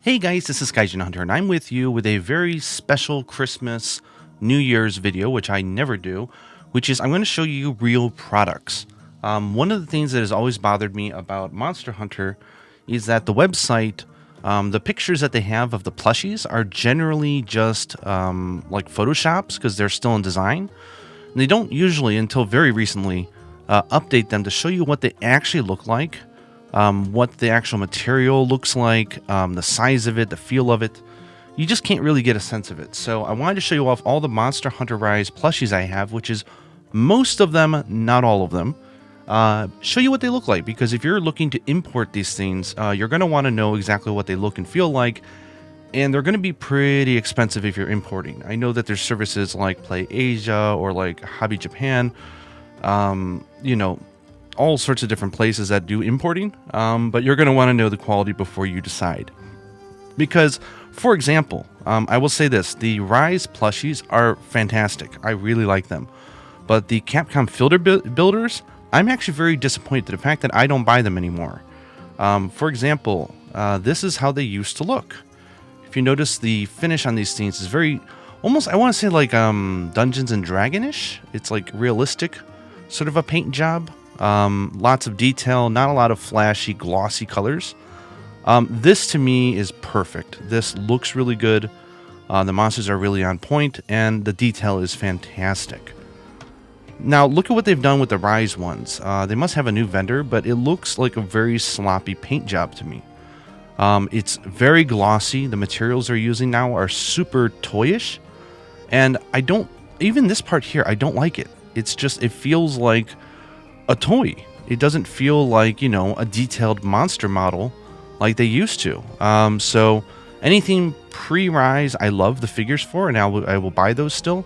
Hey guys, this is Gaijin Hunter, and I'm with you with a very special Christmas New Year's video, which I never do, which is I'm going to show you real products. One of the things that has always bothered me about Monster Hunter is that the website, the pictures that they have of the plushies are generally just like Photoshops because they're still in design. And they don't usually, until very recently, update them to show you what they actually look like. What the actual material looks like, the size of it, the feel of it. You just can't really get a sense of it. So I wanted to show you off all the Monster Hunter Rise plushies I have, which is most of them, not all of them. Show you what they look like, because if you're looking to import these things, you're going to want to know exactly what they look and feel like, and they're going to be pretty expensive if you're importing. I know that there's services like Play Asia or like Hobby Japan, all sorts of different places that do importing, but you're going to want to know the quality before you decide. Because, for example, I will say this, the Rise plushies are fantastic. I really like them. But the Capcom filter builders, I'm actually very disappointed in the fact that I don't buy them anymore. For example, this is how they used to look. If you notice, the finish on these things is very, almost, I want to say like Dungeons and Dragonish. It's like realistic, sort of a paint job. Lots of detail, not a lot of flashy, glossy colors. This to me is perfect. This looks really good. The monsters are really on point, and the detail is fantastic. Now, look at what they've done with the Rise ones. They must have a new vendor, but it looks like a very sloppy paint job to me. It's very glossy. The materials they're using now are super toyish, and even this part here, I don't like it. It's just, it feels like a toy. It doesn't feel like, a detailed monster model like they used to. So anything pre-Rise, I love the figures for, and I will buy those still.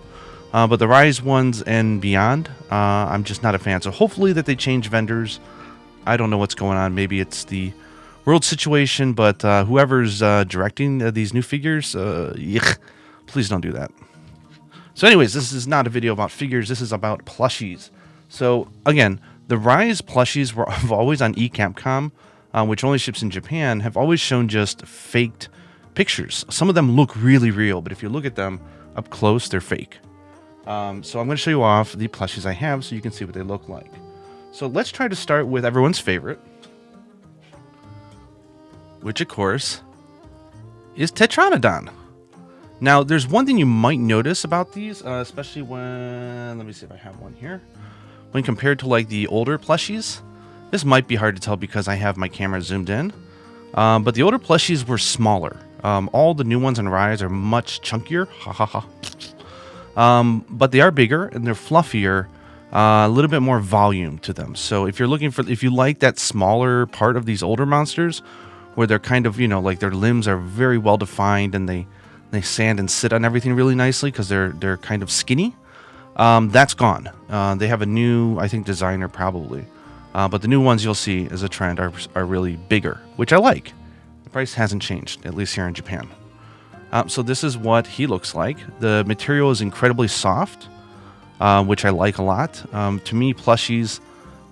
But the Rise ones and beyond, I'm just not a fan. So hopefully that they change vendors. I don't know what's going on. Maybe it's the world situation, but whoever's directing these new figures, please don't do that. So anyways, this is not a video about figures. This is about plushies. So again, the Rise plushies have always on eCapcom, which only ships in Japan, have always shown just faked pictures. Some of them look really real, but if you look at them up close, they're fake. So I'm going to show you off the plushies I have so you can see what they look like. So let's try to start with everyone's favorite, which of course is Tetranodon. Now, there's one thing you might notice about these, especially when, let me see if I have one here. When compared to like the older plushies, this might be hard to tell because I have my camera zoomed in, but the older plushies were smaller. All the new ones on Rise are much chunkier, but they are bigger and they're fluffier, a little bit more volume to them. So if you like that smaller part of these older monsters, where they're kind of, like their limbs are very well defined and they stand and sit on everything really nicely because they're kind of skinny. That's gone. They have a new, I think, designer probably. But the new ones you'll see as a trend are really bigger, which I like. The price hasn't changed, at least here in Japan. So this is what he looks like. The material is incredibly soft, which I like a lot. To me, plushies,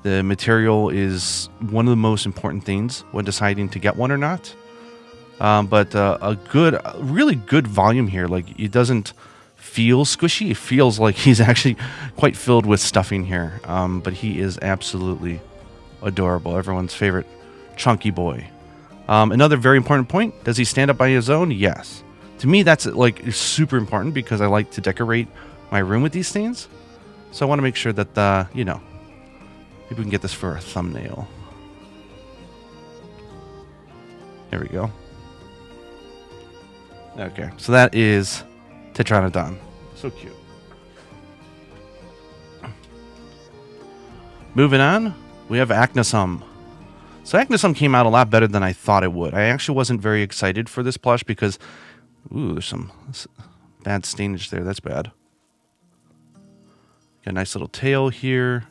the material is one of the most important things when deciding to get one or not. But a really good volume here. Like, it doesn't feel squishy. It feels like he's actually quite filled with stuffing here. But he is absolutely adorable. Everyone's favorite chunky boy. Another very important point, does he stand up by his own? Yes. To me, that's like super important because I like to decorate my room with these things. So I want to make sure that, maybe we can get this for a thumbnail. There we go. Okay, so that is Tetranodon. So cute. Moving on, we have Acne. So Acne came out a lot better than I thought it would. I actually wasn't very excited for this plush because, there's some bad stainage there. That's bad. Got a nice little tail here.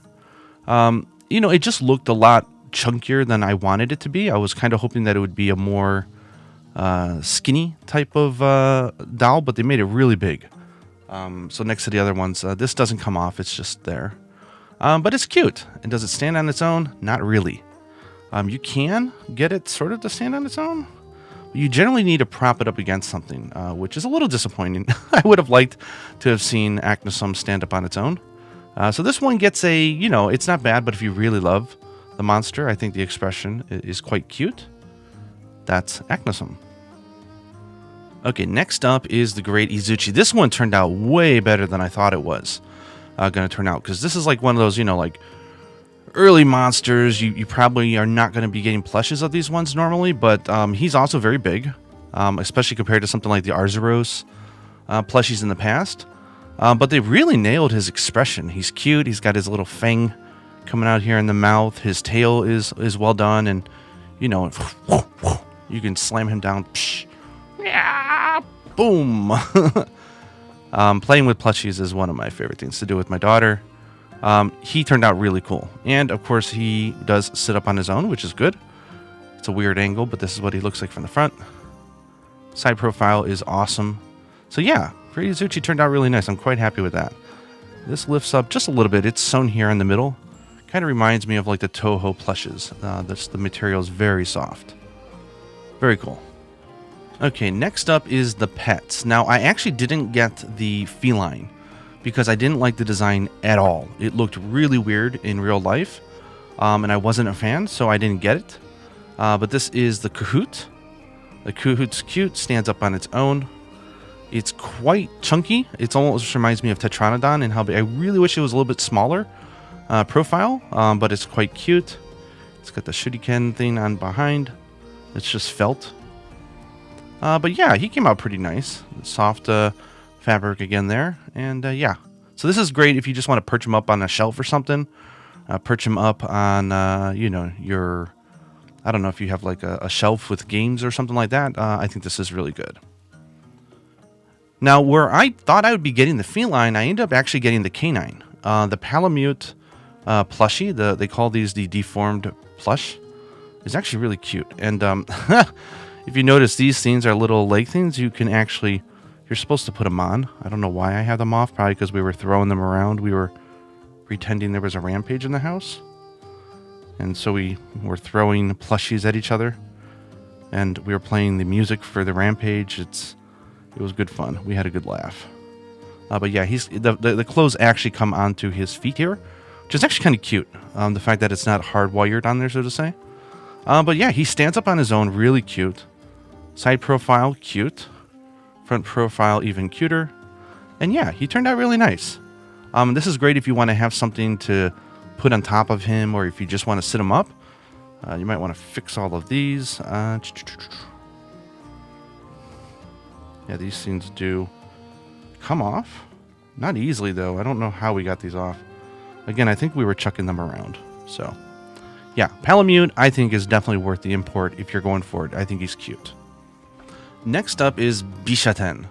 It just looked a lot chunkier than I wanted it to be. I was kind of hoping that it would be a more skinny type of doll, but they made it really big. So next to the other ones, this doesn't come off. It's just there. But it's cute. And does it stand on its own? Not really. You can get it sort of to stand on its own, You generally need to prop it up against something, which is a little disappointing. I would have liked to have seen Acne stand up on its own. So this one gets a, it's not bad, but if you really love the monster, I think the expression is quite cute. That's Acne. Okay, next up is the Great Izuchi. This one turned out way better than I thought it was going to turn out, because this is like one of those, like early monsters. You probably are not going to be getting plushes of these ones normally, but he's also very big, especially compared to something like the Arzuros plushies in the past. But they really nailed his expression. He's cute. He's got his little fang coming out here in the mouth. His tail is well done, and you can slam him down. Psh, yeah, boom. Playing with plushies is one of my favorite things to do with my daughter. He turned out really cool, and of course he does sit up on his own, which is good. It's a weird angle, but this is what he looks like from the front. Side profile is awesome. So yeah, Great Izuchi turned out really nice. I'm quite happy with that. This lifts up just a little bit. It's sewn here in the middle. Kind of reminds me of like the Toho plushes. The material is very soft. Very cool. Okay, next up is the pets. Now, I actually didn't get the feline because I didn't like the design at all. It looked really weird in real life, and I wasn't a fan, so I didn't get it. But this is the Kahoot. The Kahoot's cute, stands up on its own. It's quite chunky. It almost reminds me of Tetranodon and how big. I really wish it was a little bit smaller profile, but it's quite cute. It's got the shuriken thing on behind. It's just felt. But yeah, he came out pretty nice. Soft fabric again there. And yeah. So this is great if you just want to perch him up on a shelf or something. Perch him up on, your... I don't know if you have like a shelf with games or something like that. I think this is really good. Now, where I thought I would be getting the feline, I ended up actually getting the canine. The Palamute plushie, they call these the deformed plush, is actually really cute. And if you notice, these things are little leg things. You're supposed to put them on. I don't know why I have them off, probably because we were throwing them around. We were pretending there was a rampage in the house. And so we were throwing plushies at each other. And we were playing the music for the rampage. It was good fun. We had a good laugh. But yeah, the clothes actually come onto his feet here, which is actually kind of cute. The fact that it's not hardwired on there, so to say. But yeah, he stands up on his own, really cute. Side profile, cute. Front profile, even cuter. And yeah, he turned out really nice. This is great if you want to have something to put on top of him, or if you just want to sit him up. You might want to fix all of these. Yeah, these things do come off. Not easily, though. I don't know how we got these off. Again, I think we were chucking them around. So, yeah, Palamute, I think, is definitely worth the import if you're going for it. I think he's cute. Next up is Bishaten.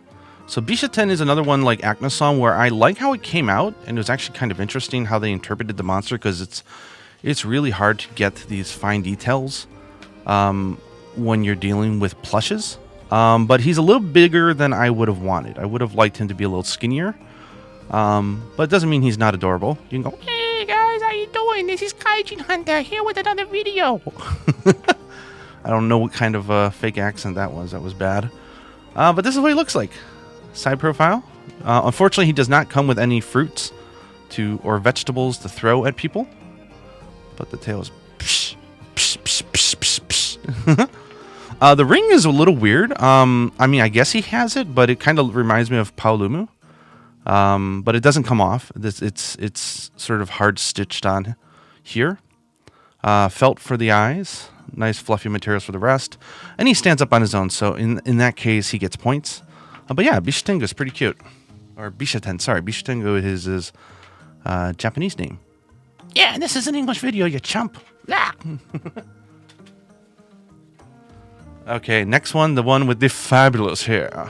So Bishaten is another one like Acne where I like how it came out, and it was actually kind of interesting how they interpreted the monster, because it's really hard to get these fine details when you're dealing with plushes. But he's a little bigger than I would have wanted. I would have liked him to be a little skinnier. But it doesn't mean he's not adorable. You can go, "Hey guys, how you doing? This is Kaijin Hunter here with another video." I don't know what kind of fake accent that was. That was bad. But this is what he looks like. Side profile. Unfortunately, he does not come with any fruits or vegetables to throw at people. But the tail is psh, psh, psh, psh, psh, psh. The ring is a little weird. I mean, I guess he has it, but it kind of reminds me of Paolumu. But it doesn't come off. It's sort of hard stitched on here. Felt for the eyes. Nice fluffy materials for the rest. And he stands up on his own, so in that case, he gets points. But yeah, Bishatengo is pretty cute. Or Bishaten, sorry. Bishatengo is his Japanese name. Yeah, and this is an English video, you chump. Okay, next one, the one with the fabulous hair.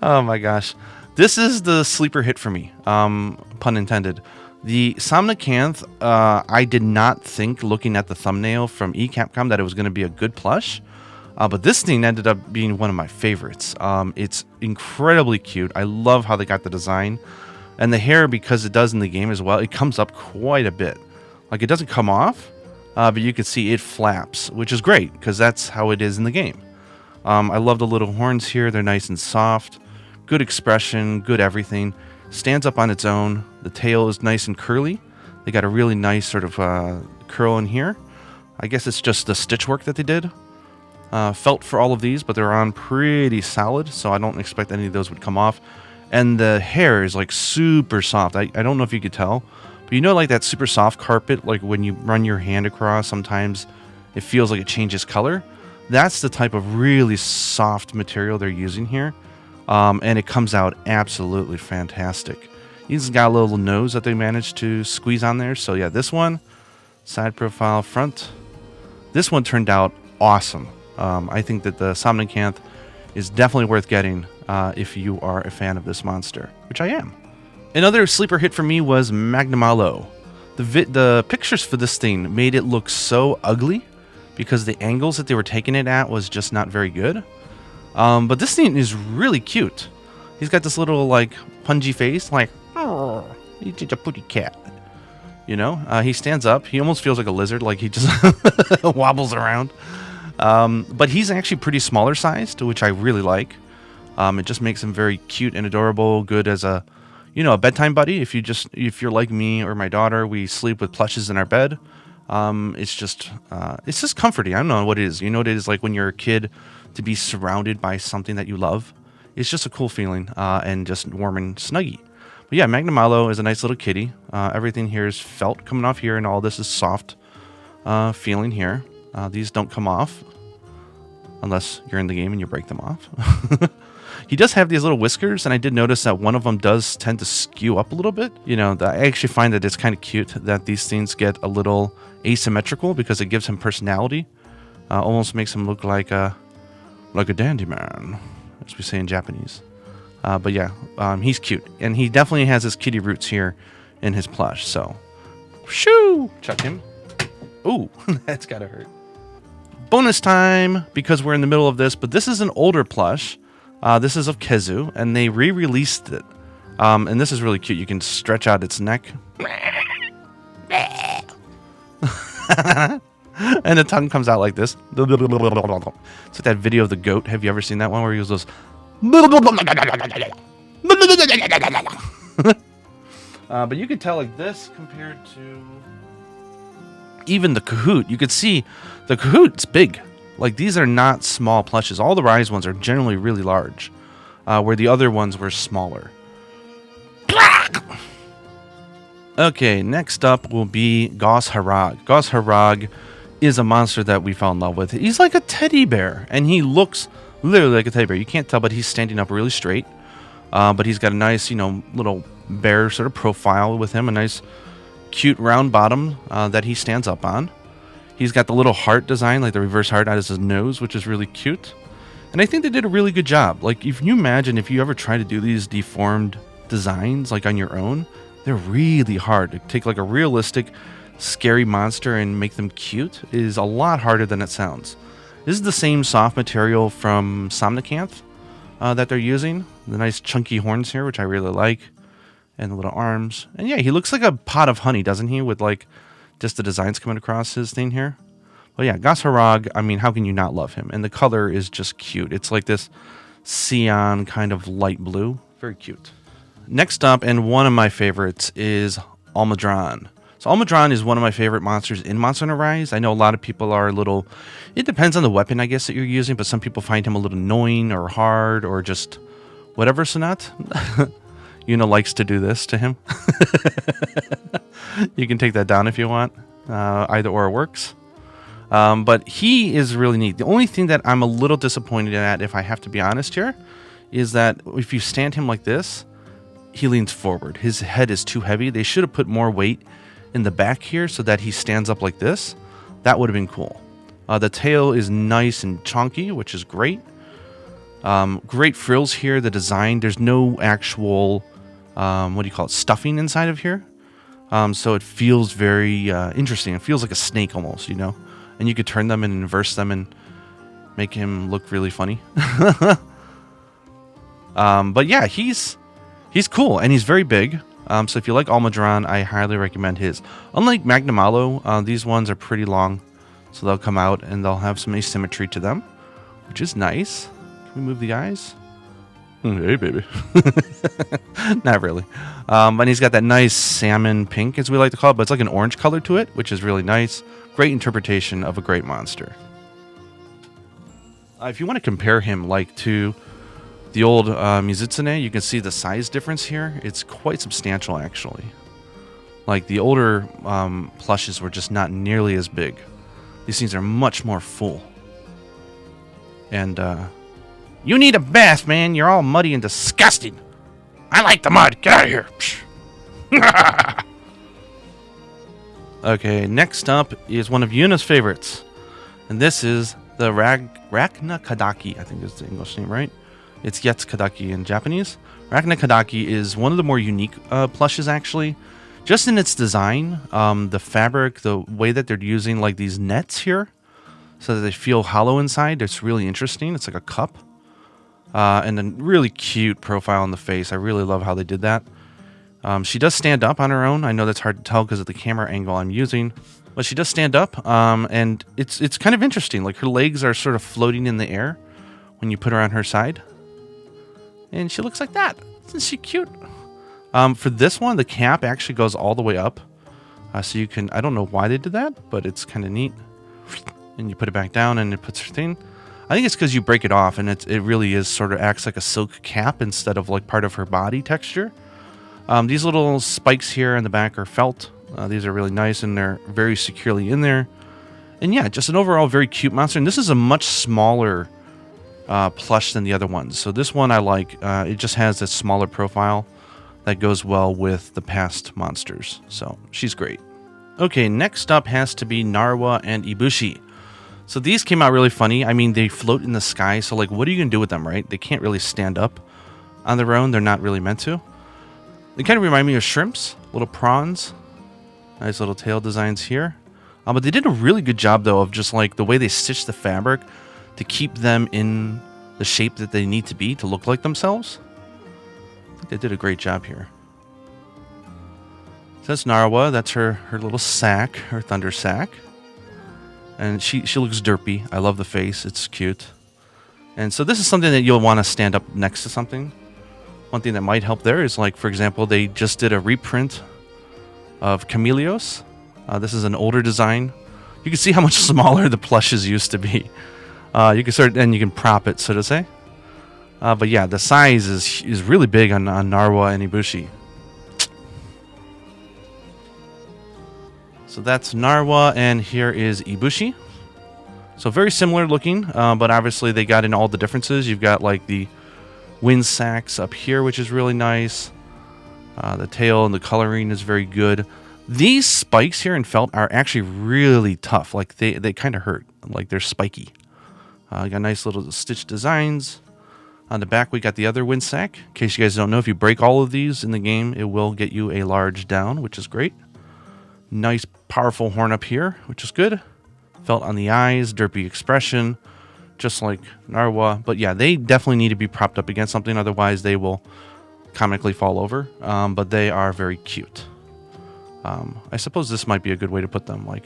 Oh my gosh. This is the sleeper hit for me, pun intended. The Somnicanth, I did not think, looking at the thumbnail from eCapcom, that it was going to be a good plush. But this thing ended up being one of my favorites. It's incredibly cute. I love how they got the design. And the hair, because it does in the game as well, it comes up quite a bit. Like, it doesn't come off, but you can see it flaps, which is great because that's how it is in the game. I love the little horns here. They're nice and soft. Good expression, good everything. Stands up on its own. The tail is nice and curly. They got a really nice sort of curl in here. I guess it's just the stitch work that they did. Felt for all of these, but they're on pretty solid, so I don't expect any of those would come off. And the hair is like super soft. I don't know if you could tell, but you know, like that super soft carpet, like when you run your hand across, sometimes it feels like it changes color. That's the type of really soft material they're using here. And it comes out absolutely fantastic. He's got a little nose that they managed to squeeze on there. So yeah, this one, side profile, front. This one turned out awesome. I think that the Somnicanth is definitely worth getting if you are a fan of this monster, which I am. Another sleeper hit for me was Magnamallow. The pictures for this thing made it look so ugly because the angles that they were taking it at was just not very good. But this thing is really cute. He's got this little like pungy face, like, oh, he's just a pretty cat. You know, he stands up. He almost feels like a lizard, like he just wobbles around. But he's actually pretty smaller sized, which I really like. It just makes him very cute and adorable, good as a, you know, a bedtime buddy. If you're like me or my daughter, we sleep with plushes in our bed. It's just comforting. I don't know what it is. You know what it is like when you're a kid to be surrounded by something that you love. It's just a cool feeling, and just warm and snuggy. But yeah, Magnamallow is a nice little kitty. Everything here is felt coming off here, and all this is soft feeling here. These don't come off unless you're in the game and you break them off. He does have these little whiskers, and I did notice that one of them does tend to skew up a little bit. You know, I actually find that it's kind of cute that these things get a little asymmetrical because it gives him personality. Almost makes him look like a dandy man, as we say in Japanese. But yeah, he's cute, and he definitely has his kitty roots here in his plush. So, shoo, chuck him. Ooh, that's gotta hurt. Bonus time, because we're in the middle of this, but this is an older plush. This is of Kezu, and they re-released it. And this is really cute. You can stretch out its neck. And the tongue comes out like this. It's like that video of the goat. Have you ever seen that one where he goes, but you can tell like this compared to even the Kahoot. You could see the Kahoot's big. Like, these are not small plushes. All the Rise ones are generally really large, where the other ones were smaller. Okay, next up will be Goss Herak. Goss Herak is a monster that we fell in love with. He's like a teddy bear, and he looks literally like a teddy bear. You can't tell, but he's standing up really straight. But he's got a nice, you know, little bear sort of profile with him, a nice, cute round bottom that he stands up on. He's got the little heart design, like the reverse heart out of his nose, which is really cute. And I think they did a really good job. Like, if you imagine if you ever try to do these deformed designs, like on your own, they're really hard. To take like a realistic, scary monster and make them cute is a lot harder than it sounds. This is the same soft material from Somnicanth that they're using. The nice chunky horns here, which I really like. And the little arms. And yeah, he looks like a pot of honey, doesn't he? With like just the designs coming across his thing here. Well, yeah, Goss Herak, I mean, how can you not love him? And the color is just cute. It's like this cyan kind of light blue. Very cute. Next up, and one of my favorites, is Almadron. So Almadron is one of my favorite monsters in Monster Hunter Rise. I know a lot of people are a little... It depends on the weapon, I guess, that you're using, but some people find him a little annoying or hard or just whatever, Sonat. Likes to do this to him. You can take that down if you want. Either or works. But he is really neat. The only thing that I'm a little disappointed at, if I have to be honest here, is that if you stand him like this, he leans forward. His head is too heavy. They should have put more weight in the back here so that he stands up like this. That would have been cool. The tail is nice and chunky, which is great. Great frills here. The design, there's no actual, stuffing inside of here. So it feels very interesting. It feels like a snake almost, and you could turn them and inverse them and make him look really funny. But yeah, he's cool, and he's very big. So if you like Almadron, I highly recommend his. Unlike Magnamallow, these ones are pretty long, so they'll come out and they'll have some asymmetry to them, which is nice. Can we move the eyes? Hey, baby. Not really. And he's got that nice salmon pink, as we like to call it, but it's like an orange color to it, which is really nice. Great interpretation of a great monster. If you want to compare him like to the old Mizutsune, you can see the size difference here. It's quite substantial, actually. Like, the older plushes were just not nearly as big. These things are much more full. And, you need a bath, man. You're all muddy and disgusting. I like the mud. Get out of here. Okay, next up is one of Yuna's favorites. And this is the Rakna-Kadaki. I think is the English name, right? It's Yetsu-Kadaki in Japanese. Rakna-Kadaki is one of the more unique plushes, actually. Just in its design, the fabric, the way that they're using like these nets here, so that they feel hollow inside. It's really interesting. It's like a cup. And a really cute profile on the face. I really love how they did that. She does stand up on her own. I know that's hard to tell because of the camera angle I'm using. But she does stand up, and it's kind of interesting. Like, her legs are sort of floating in the air when you put her on her side. And she looks like that. Isn't she cute? For this one, the cap actually goes all the way up. So you can... I don't know why they did that, but it's kind of neat. And you put it back down, and it puts her thing... I think it's because you break it off, and it really is sort of acts like a silk cap instead of like part of her body texture. These little spikes here in the back are felt. These are really nice, and they're very securely in there. And yeah, just an overall very cute monster. And this is a much smaller plush than the other ones. So this one I like. It just has a smaller profile that goes well with the past monsters. So she's great. Okay, next up has to be Narwa and Ibushi. So these came out really funny. I mean, they float in the sky. So, like, what are you going to do with them, right? They can't really stand up on their own. They're not really meant to. They kind of remind me of shrimps, little prawns. Nice little tail designs here. But they did a really good job, though, of just, like, the way they stitched the fabric to keep them in the shape that they need to be to look like themselves. I think they did a great job here. So that's Narwa. That's her little sack, her thunder sack. And she looks derpy. I love the face. It's cute. And so this is something that you'll want to stand up next to something. One thing that might help there is, like, for example, they just did a reprint of Chameleos. This is an older design. You can see how much smaller the plushes used to be. You can prop it, so to say. But yeah, the size is really big on Narwa and Ibushi. So that's Narwa, and here is Ibushi. So very similar looking, but obviously they got in all the differences. You've got like the wind sacs up here, which is really nice. The tail and the coloring is very good. These spikes here in felt are actually really tough. Like they kind of hurt. Like they're spiky. Got nice little stitch designs. On the back, we got the other wind sac. In case you guys don't know, if you break all of these in the game, it will get you a large down, which is great. Nice, powerful horn up here, which is good. Felt on the eyes, derpy expression, just like Narwa. But yeah, they definitely need to be propped up against something, otherwise they will comically fall over. But they are very cute. I suppose this might be a good way to put them. Like,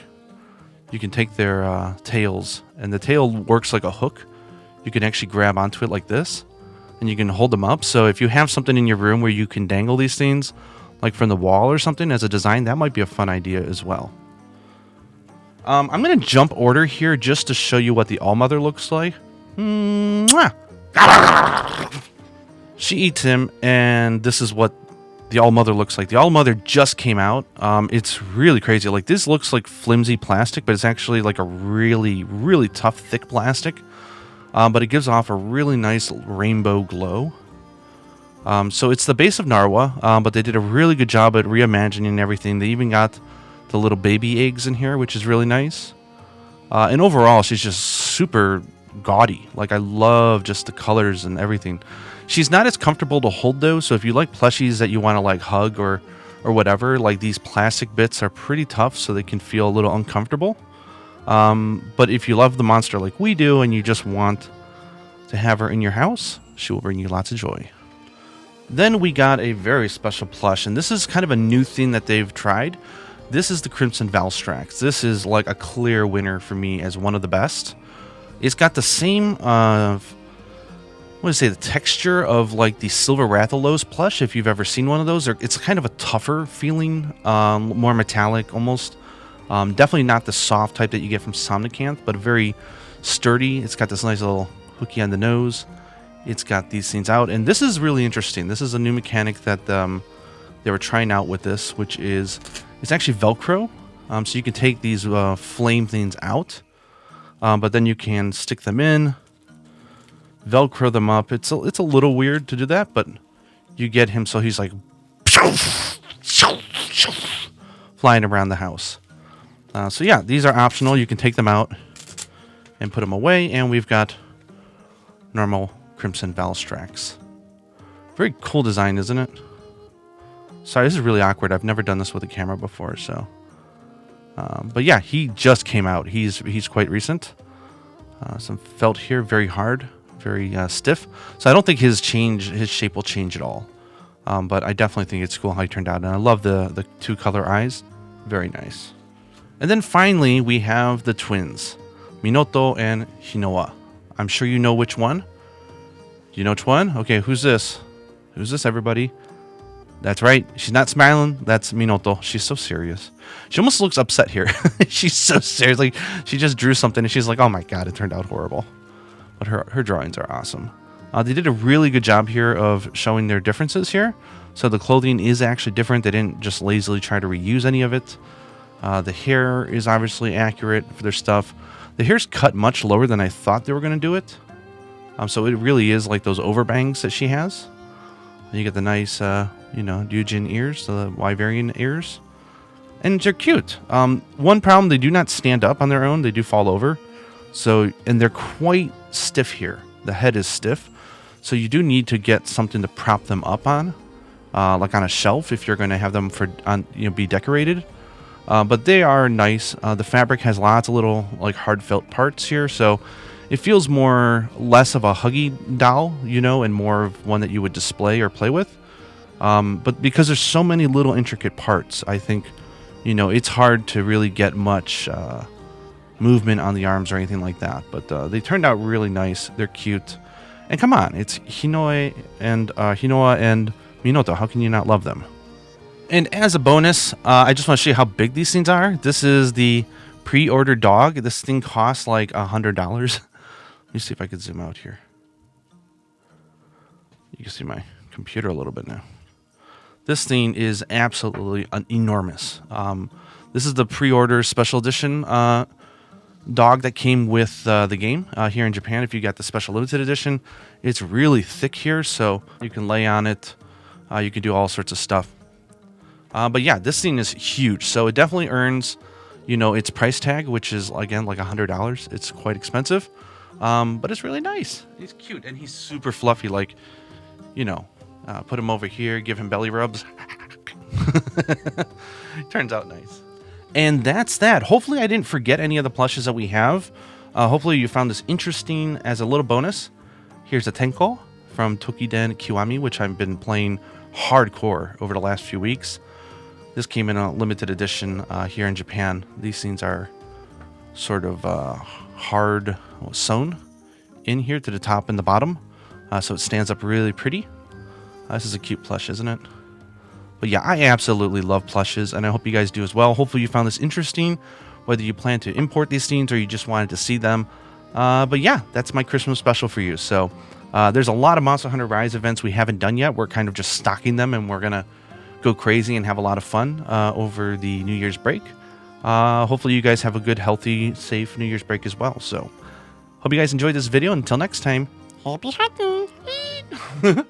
you can take their tails, and the tail works like a hook. You can actually grab onto it like this, and you can hold them up. So if you have something in your room where you can dangle these things, like from the wall or something as a design, that might be a fun idea as well. I'm going to jump order here just to show you what the Allmother looks like. She eats him, and this is what the Allmother looks like. The Allmother just came out. It's really crazy. Like, this looks like flimsy plastic, but it's actually like a really, really tough, thick plastic. But it gives off a really nice rainbow glow. So it's the base of Narwa, but they did a really good job at reimagining everything. They even got the little baby eggs in here, which is really nice. And overall, she's just super gaudy. Like, I love just the colors and everything. She's not as comfortable to hold, though, so if you like plushies that you want to, like, hug or whatever, like, these plastic bits are pretty tough, so they can feel a little uncomfortable. But if you love the monster like we do and you just want to have her in your house, she will bring you lots of joy. Then we got a very special plush, and this is kind of a new thing that they've tried. This is the Crimson Valstrax. This is like a clear winner for me as one of the best. It's got the same, what do I say, the texture of like the Silver Rathalos plush, if you've ever seen one of those. It's kind of a tougher feeling, more metallic almost. Definitely not the soft type that you get from Somnicanth, but very sturdy. It's got this nice little hooky on the nose. It's got these things out, and this is really interesting. This is a new mechanic that they were trying out with this, which is it's actually Velcro. So you can take these flame things out, but then you can stick them in, Velcro them up. It's a little weird to do that, but you get him so he's like flying around the house. So yeah, these are optional. You can take them out and put them away, and we've got normal Crimson Valstrax. Very cool design, isn't it? Sorry, this is really awkward. I've never done this with a camera before, so. But yeah, he just came out. He's quite recent. Some felt here, very hard, very stiff. So I don't think his shape will change at all. But I definitely think it's cool how he turned out, and I love the two color eyes. Very nice. And then finally, we have the twins, Minoto and Hinoa. I'm sure you know which one. Do you know which one? Okay, who's this? Who's this, everybody? That's right. She's not smiling. That's Minoto. She's so serious. She almost looks upset here. She's so serious. Like, she just drew something, and she's like, oh my god, it turned out horrible. But her drawings are awesome. They did a really good job here of showing their differences here. So the clothing is actually different. They didn't just lazily try to reuse any of it. The hair is obviously accurate for their stuff. The hair's cut much lower than I thought they were going to do it. So it really is like those overbangs that she has. And you get the nice, Ryujin ears, the Wyverian ears. And they're cute. One problem, they do not stand up on their own. They do fall over. And they're quite stiff here. The head is stiff. So you do need to get something to prop them up on. Like on a shelf if you're going to have them be decorated. But they are nice. The fabric has lots of little like hard felt parts here. So it feels less of a huggy doll, and more of one that you would display or play with. But because there's so many little intricate parts, I think, it's hard to really get much movement on the arms or anything like that. But they turned out really nice. They're cute. And come on, it's Hinoa and Minoto. How can you not love them? And as a bonus, I just want to show you how big these things are. This is the pre-order dog. This thing costs like $100. Let me see if I can zoom out here. You can see my computer a little bit now. This thing is absolutely enormous. This is the pre-order special edition dog that came with the game here in Japan. If you got the special limited edition, it's really thick here, so you can lay on it. You can do all sorts of stuff. But yeah, this thing is huge, so it definitely earns, its price tag, which is again like $100. It's quite expensive. But it's really nice. He's cute, and he's super fluffy. Like, put him over here, give him belly rubs. Turns out nice. And that's that. Hopefully I didn't forget any of the plushes that we have. Hopefully you found this interesting as a little bonus. Here's a Tenko from Tokiden Kiwami, which I've been playing hardcore over the last few weeks. This came in a limited edition here in Japan. These things are sort of hard sewn in here to the top and the bottom, so it stands up really pretty. This is a cute plush, isn't it? But yeah, I absolutely love plushes, and I hope you guys do as well. Hopefully you found this interesting, whether you plan to import these things or you just wanted to see them. But yeah, that's my Christmas special for you. So there's a lot of Monster Hunter Rise events we haven't done yet. We're kind of just stocking them, and we're gonna go crazy and have a lot of fun over the New Year's break. Hopefully you guys have a good, healthy, safe New Year's break as well. So hope you guys enjoyed this video. Until next time, happy hunting!